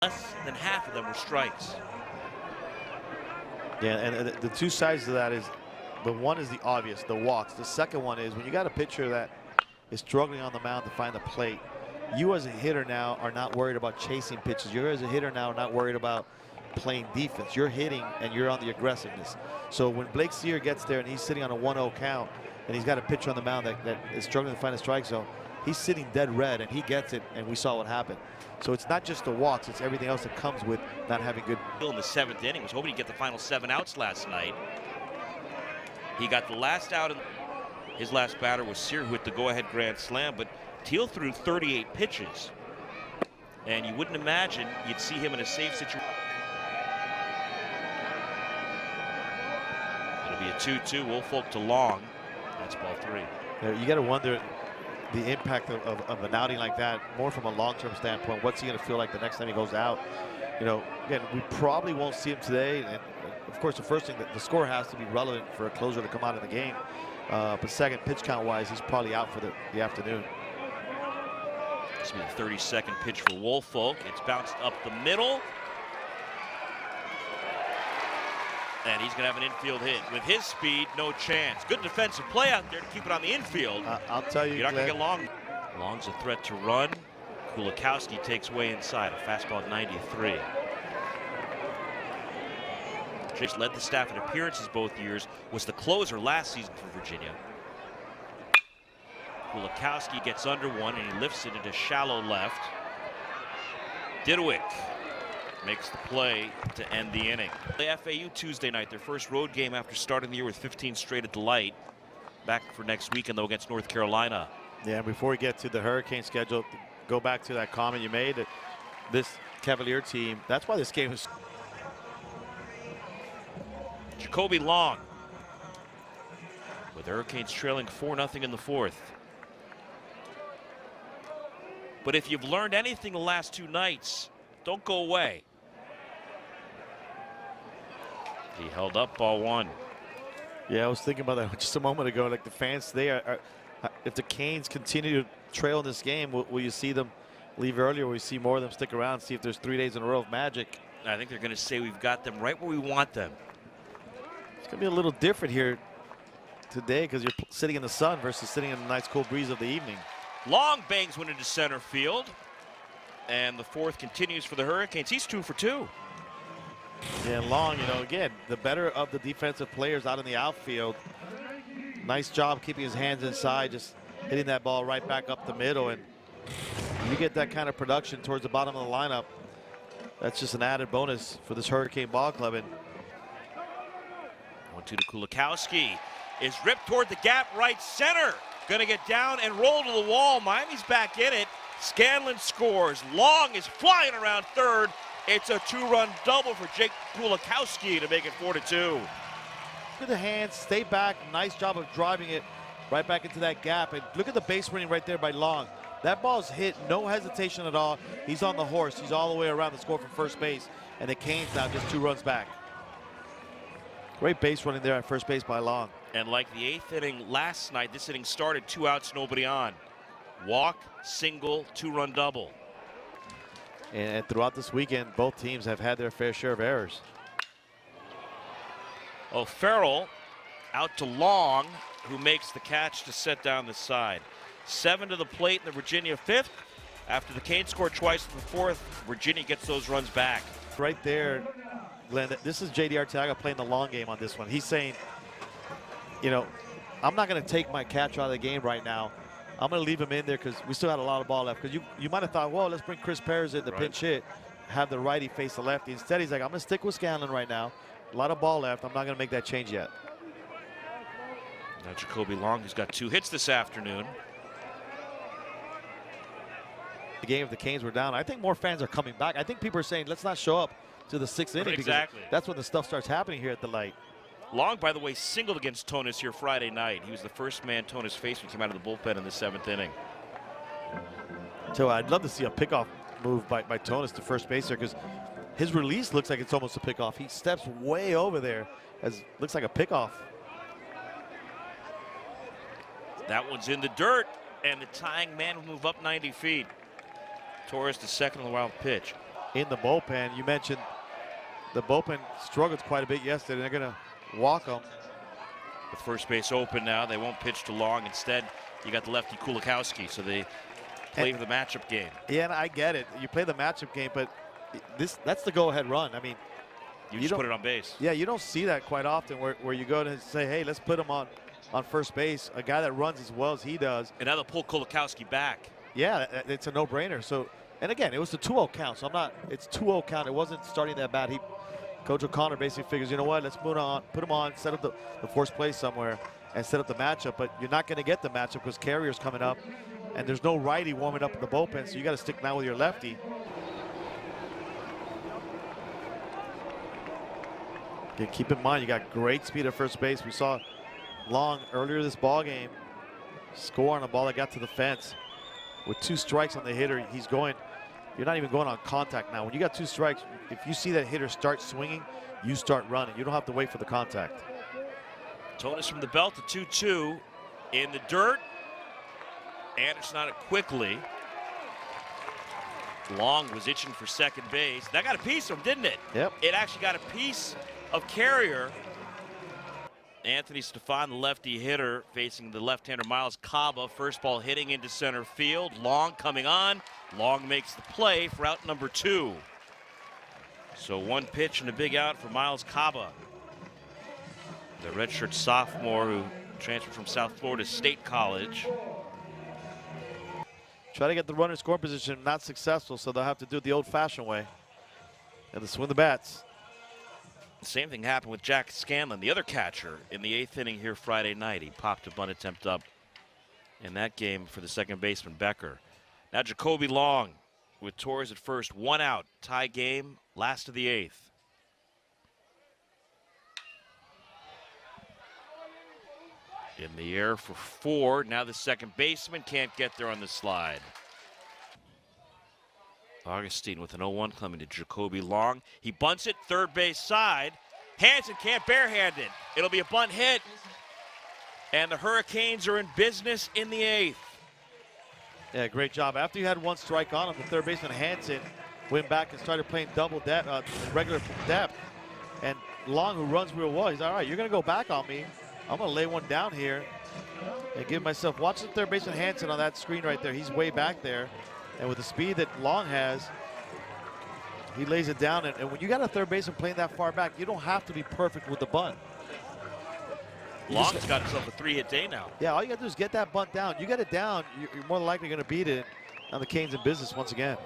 Less than half of them were strikes. Yeah, and the two sides of that is, the one is the obvious, the walks. The second one is when you got a pitcher that is struggling on the mound to find the plate, you as a hitter now are not worried about chasing pitches. You as a hitter now are not worried about playing defense. You're hitting and you're on the aggressiveness. So when Blake Sear gets there and he's sitting on a 1-0 count and he's got a pitcher on the mound that is struggling to find a strike zone, he's sitting dead red and he gets it, and we saw what happened. So it's not just the walks, it's everything else that comes with not having good. In the 7th inning, was hoping to get the final 7 outs last night. He got the last out. His last batter was Sear, who hit the go-ahead grand slam, but Teal threw 38 pitches. And you wouldn't imagine you'd see him in a safe situation. It'll be a 2-2, Woolfolk to Long. That's ball 3. You got to wonder the impact of an outing like that, more from a long-term standpoint. What's he going to feel like the next time he goes out? You know, again, we probably won't see him today. And of course, the first thing, that the score has to be relevant for a closer to come out of the game. But second, pitch count-wise, he's probably out for the afternoon. This will be the 32nd pitch for Woolfolk. It's bounced up the middle. And he's going to have an infield hit. With his speed, no chance. Good defensive play out there to keep it on the infield. I'll tell you, you're not going to get Long. Long's a threat to run. Kulikowski takes way inside. A fastball at 93. Chase led the staff in appearances both years. Was the closer last season for Virginia. Kulikowski gets under one and he lifts it into shallow left. Didowick makes the play to end the inning. The FAU Tuesday night, their first road game after starting the year with 15 straight at the Light. Back for next weekend, though, against North Carolina. Yeah, and before we get to the Hurricane schedule, go back to that comment you made. That this Cavalier team, that's why this game is. Jacoby Long, with the Hurricanes trailing 4-0 in the 4th. But if you've learned anything the last 2 nights, don't go away. He held up ball 1. Yeah, I was thinking about that just a moment ago. Like the fans today are if the Canes continue to trail in this game, will you see them leave early, or will you see more of them stick around, see if there's 3 days in a row of magic? I think they're going to say we've got them right where we want them. It's going to be a little different here today because you're sitting in the sun versus sitting in a nice cool breeze of the evening. Long bangs one into center field. And the 4th continues for the Hurricanes. He's 2 for 2. Yeah, Long, you know, again, the better of the defensive players out in the outfield. Nice job keeping his hands inside, just hitting that ball right back up the middle. And you get that kind of production towards the bottom of the lineup, that's just an added bonus for this Hurricane ball club. And 1-2 to Kulikowski. Is ripped toward the gap right center. Gonna get down and roll to the wall. Miami's back in it. Scanlon scores. Long is flying around third. It's a 2-run double for Jake Kulikowski to make it 4-2. Look at the hands, stay back. Nice job of driving it right back into that gap. And look at the base running right there by Long. That ball's hit, no hesitation at all. He's on the horse. He's all the way around the score from first base. And the Canes now just 2 runs back. Great base running there at first base by Long. And like the 8th inning last night, this inning started 2 outs, nobody on. Walk, single, 2-run double. And throughout this weekend, both teams have had their fair share of errors. Oh, Farrell out to Long, who makes the catch to set down the side. 7 to the plate in the Virginia 5th. After the Canes scored twice in the 4th, Virginia gets those runs back. Right there, Glenn, this is J.D. Arteaga playing the long game on this one. He's saying, you know, I'm not going to take my catch out of the game right now. I'm going to leave him in there because we still had a lot of ball left. Because you might have thought, well, let's bring Chris Perez in the pinch hit, have the righty face the lefty. Instead, he's like, I'm going to stick with Scanlon right now. A lot of ball left. I'm not going to make that change yet. Now Jacoby Long, who's got 2 hits this afternoon. The game of the Canes were down. I think more fans are coming back. I think people are saying, let's not show up to the 6th inning. Exactly. That's when the stuff starts happening here at the Light. Long, by the way, singled against Tonis here Friday night. He was the first man Tonis faced when he came out of the bullpen in the 7th inning. So I'd love to see a pickoff move by Tonis to first base there, because his release looks like it's almost a pickoff. He steps way over there, as looks like a pickoff. That one's in the dirt, and the tying man will move up 90 feet. Torres to second on the wild pitch. in the bullpen. You mentioned the bullpen struggled quite a bit yesterday. They're going to walk them. With first base open now, they won't pitch to Long. Instead, you got the lefty Kulikowski, so they play for the matchup game. Yeah, and I get it. You play the matchup game, but that's the go-ahead run. I mean, you just put it on base. Yeah, you don't see that quite often where you go to say, hey, let's put him on first base, a guy that runs as well as he does. And now they'll pull Kulikowski back. Yeah, it's a no-brainer. So, and again, it was the 2-0 count. So it's 2-0 count. It wasn't starting that bad. Coach O'Connor basically figures, you know what, let's put him on, set up the first place somewhere and set up the matchup. But you're not going to get the matchup because Carrier's coming up and there's no righty warming up in the bullpen. So you got to stick now with your lefty. Okay, keep in mind, you got great speed at first base. We saw Long earlier this ball game score on a ball that got to the fence with 2 strikes on the hitter. He's going. You're not even going on contact now. When you got 2 strikes, if you see that hitter start swinging, you start running. You don't have to wait for the contact. Tonis from the belt, the 2-2 in the dirt. Anderson on it quickly. Long was itching for second base. That got a piece of him, didn't it? Yep. It actually got a piece of Carrier. Anthony Stefan, the lefty hitter, facing the left-hander Miles Caba. First ball hitting into center field. Long coming on. Long makes the play for out number 2. So 1 pitch and a big out for Miles Caba, the redshirt sophomore who transferred from South Florida State College. Try to get the runner in scoring position, not successful, so they'll have to do it the old-fashioned way. And to swing the bats. Same thing happened with Jack Scanlon, the other catcher, in the 8th inning here Friday night. He popped a bunt attempt up in that game for the second baseman Becker. Now Jacoby Long with Torres at first, 1 out, tie game, last of the 8th. In the air for 4. Now the second baseman can't get there on the slide. Augustine with an 0-1 coming to Jacoby Long. He bunts it, third base side. Hansen can't barehand it. It'll be a bunt hit. And the Hurricanes are in business in the 8th. Yeah, great job. After you had 1 strike on him, the third baseman Hansen went back and started playing double depth, regular depth. And Long, who runs real well, he's all right, you're going to go back on me. I'm going to lay one down here and give myself. Watch the third baseman Hansen on that screen right there. He's way back there. And with the speed that Long has, he lays it down. And when you got a third baseman playing that far back, you don't have to be perfect with the bunt. Long's got himself a 3-hit day now. Yeah, all you got to do is get that bunt down. You get it down, you're more likely going to beat it. Now the Canes in business once again.